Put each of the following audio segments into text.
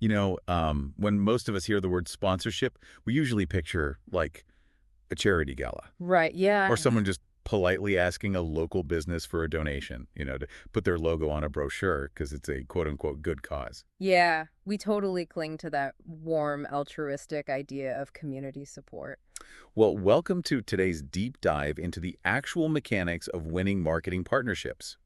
When most of us hear the word sponsorship, we usually picture, like, a charity gala Right, yeah. or someone just politely asking a local business for a donation, to put their logo on a brochure because it's a quote-unquote good cause. Yeah, we totally cling to that warm, altruistic idea of community support. Well, welcome to today's deep dive into the actual mechanics of winning marketing partnerships.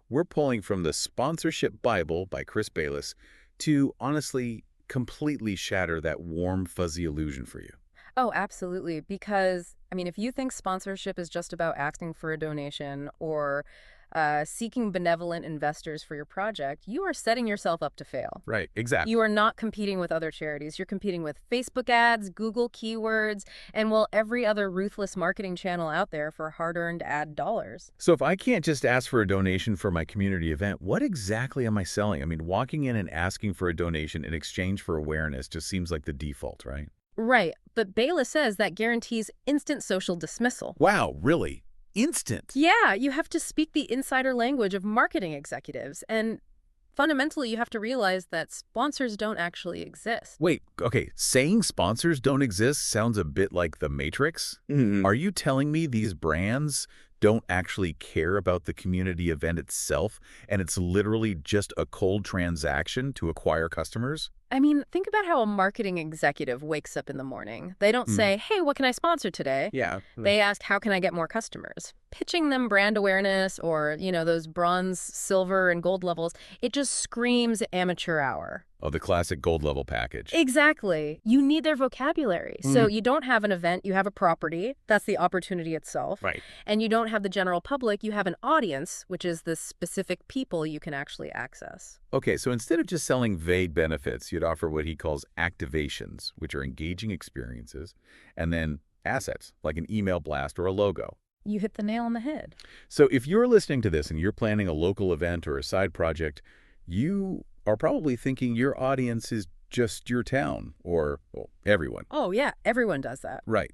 We're pulling from the Sponsorship Bible by Chris Bayless to, honestly, completely shatter that warm, fuzzy illusion for you. Oh, absolutely. Because, I mean, if you think sponsorship is just about asking for a donation or seeking benevolent investors for your project, you are setting yourself up to fail. Right, You exactly. are not competing with other charities. You're competing with Facebook ads, Google keywords, and, well, every other ruthless marketing channel out there for hard-earned ad dollars. So if I can't just ask for a donation for my community event, what exactly am I selling? I mean, walking in and asking for a donation in exchange for awareness just seems like the default, right? Right, but Bayless says that guarantees instant social dismissal. Wow, really? Instant? Yeah, you have to speak the insider language of marketing executives, and fundamentally, you have to realize that sponsors don't actually exist. Wait, okay, saying sponsors don't exist sounds a bit like The Matrix. Are you telling me these brands don't actually care about the community event itself, and it's literally just a cold transaction to acquire customers? I mean, think about how a marketing executive wakes up in the morning. They don't Hmm. say, hey, what can I sponsor today? Yeah. They ask, how can I get more customers? Pitching them brand awareness or, those bronze, silver, and gold levels, it just screams amateur hour. Oh, the classic gold level package. Exactly. You need their vocabulary. So you don't have an event, you have a property. That's the opportunity itself. Right. And you don't have the general public, you have an audience, which is the specific people you can actually access. Okay, so instead of just selling vague benefits, you'd offer what he calls activations, which are engaging experiences, and then assets, like an email blast or a logo. You hit the nail on the head. So if you're listening to this and you're planning a local event or a side project, you are probably thinking your audience is just your town or, well, everyone. Oh, yeah, everyone does that. Right.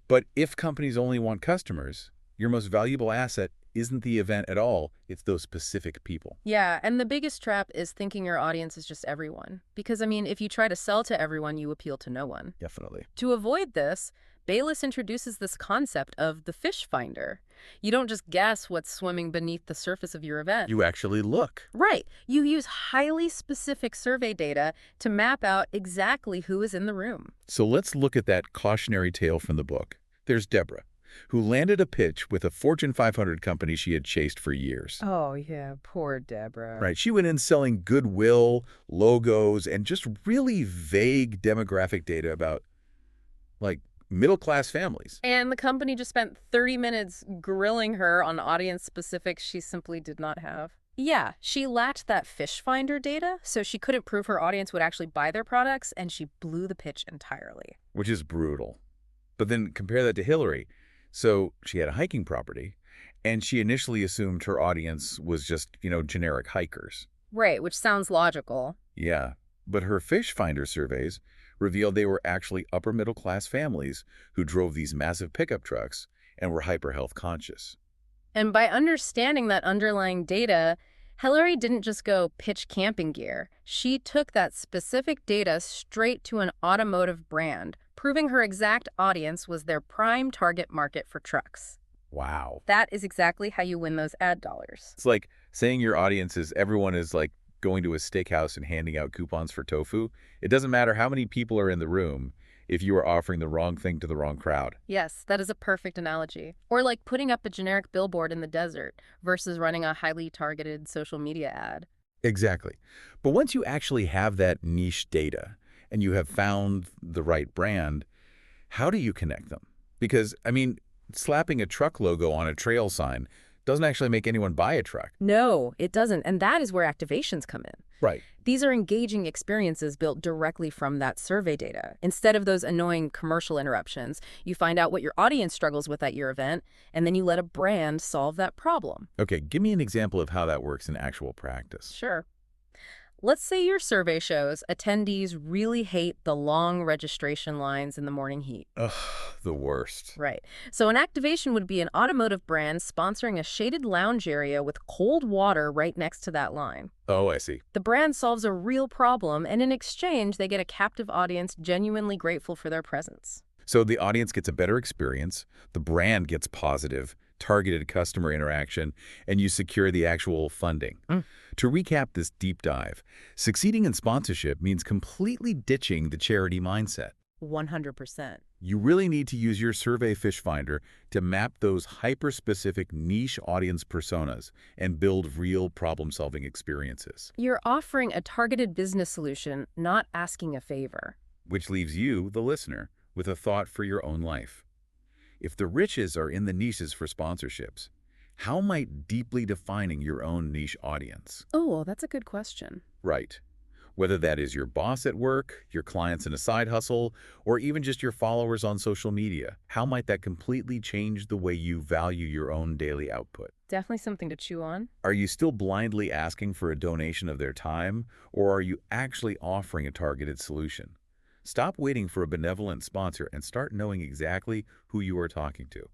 But if companies only want customers, your most valuable asset isn't the event at all, it's those specific people. Yeah, and the biggest trap is thinking your audience is just everyone. Because, I mean, if you try to sell to everyone, you appeal to no one. Definitely. To avoid this, Bayless introduces this concept of the fish finder. You don't just guess what's swimming beneath the surface of your event. You actually look. Right. You use highly specific survey data to map out exactly who is in the room. So let's look at that cautionary tale from the book. There's Deborah, who landed a pitch with a Fortune 500 company she had chased for years. Oh, yeah, poor Deborah. Right. She went in selling goodwill, logos, and just really vague demographic data about, like, middle-class families. And the company just spent 30 minutes grilling her on audience specifics she simply did not have. Yeah, she lacked that fish finder data, so she couldn't prove her audience would actually buy their products, and she blew the pitch entirely. Which is brutal. But then compare that to Hillary. So she had a hiking property, and she initially assumed her audience was just, generic hikers. Right, which sounds logical. Yeah, but her Fish Finder surveys revealed they were actually upper-middle-class families who drove these massive pickup trucks and were hyper-health conscious. And by understanding that underlying data, Hillary didn't just go pitch camping gear. She took that specific data straight to an automotive brand, proving her exact audience was their prime target market for trucks. Wow. That is exactly how you win those ad dollars. It's like saying your audience is everyone is like going to a steakhouse and handing out coupons for tofu. It doesn't matter how many people are in the room if you are offering the wrong thing to the wrong crowd. Yes, that is a perfect analogy. Or like putting up a generic billboard in the desert versus running a highly targeted social media ad. Exactly. But once you actually have that niche data and you have found the right brand, how do you connect them? Because, I mean, slapping a truck logo on a trail sign doesn't actually make anyone buy a truck. No, it doesn't. And that is where activations come in. Right. These are engaging experiences built directly from that survey data. Instead of those annoying commercial interruptions, you find out what your audience struggles with at your event, and then you let a brand solve that problem. Okay, give me an example of how that works in actual practice. Sure. Let's say your survey shows attendees really hate the long registration lines in the morning heat. Ugh, the worst. Right. So an activation would be an automotive brand sponsoring a shaded lounge area with cold water right next to that line. Oh, I see. The brand solves a real problem, and in exchange, they get a captive audience genuinely grateful for their presence. So the audience gets a better experience, the brand gets positive, targeted customer interaction, and you secure the actual funding. Mm. To recap this deep dive, succeeding in sponsorship means completely ditching the charity mindset. 100%. You really need to use your Survey Fish Finder to map those hyper-specific niche audience personas and build real problem-solving experiences, You're offering a targeted business solution, not asking a favor. which leaves you, the listener, with a thought for your own life. If the riches are in the niches for sponsorships, how might deeply defining your own niche audience? Oh, well, that's a good question. Right. Whether that is your boss at work, your clients in a side hustle, or even just your followers on social media, how might that completely change the way you value your own daily output? Definitely something to chew on. Are you still blindly asking for a donation of their time, or are you actually offering a targeted solution? Stop waiting for a benevolent sponsor and start knowing exactly who you are talking to.